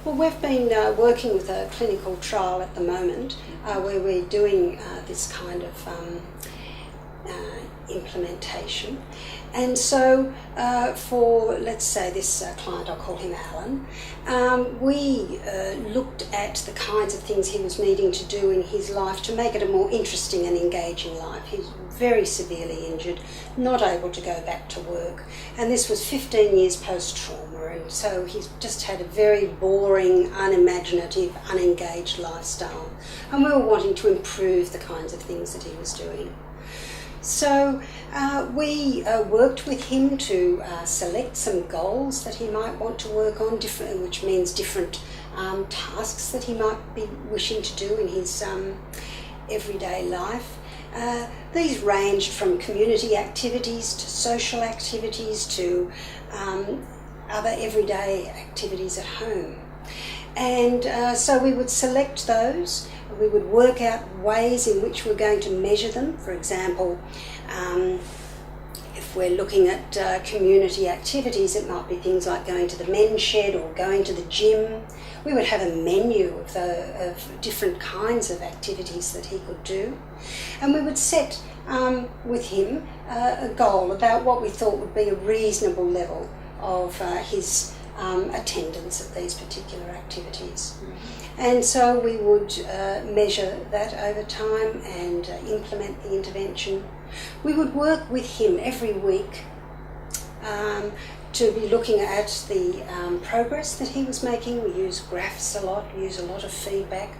Well, we've been working with a clinical trial at the moment where we're doing this kind of implementation. And so for, let's say, this client, I'll call him Alan, we looked at the kinds of things he was needing to do in his life to make it a more interesting and engaging life. He's very severely injured, not able to go back to work, and this was 15 years post-trauma, and so he's just had a very boring, unimaginative, unengaged lifestyle, and we were wanting to improve the kinds of things that he was doing. So we worked with him to select some goals that he might want to work on, which means different tasks that he might be wishing to do in his everyday life. These ranged from community activities to social activities to other everyday activities at home. And so we would select those. We would work out ways in which we're going to measure them. For example, if we're looking at community activities, it might be things like going to the men's shed or going to the gym. We would have a menu of different kinds of activities that he could do. And we would set with him a goal about what we thought would be a reasonable level of his attendance at these particular activities. And so we would measure that over time and implement the intervention. We would work with him every week to be looking at the progress that he was making. We use graphs a lot, use a lot of feedback.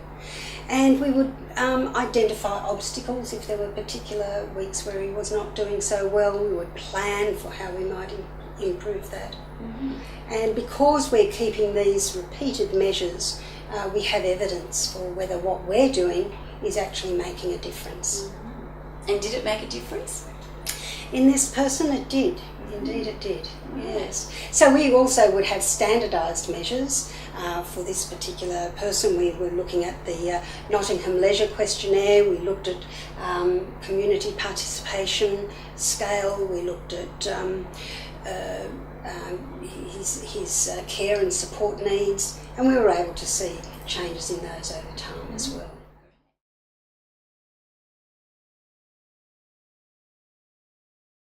And we would identify obstacles if there were particular weeks where he was not doing so well. We would plan for how we might improve that. Mm-hmm. And because we're keeping these repeated measures, we have evidence for whether what we're doing is actually making a difference. Mm-hmm. And did it make a difference? In this person it did. Indeed it did, yes. So we also would have standardised measures for this particular person. We were looking at the Nottingham Leisure Questionnaire, we looked at community participation scale, we looked at his care and support needs, and we were able to see changes in those over time as well.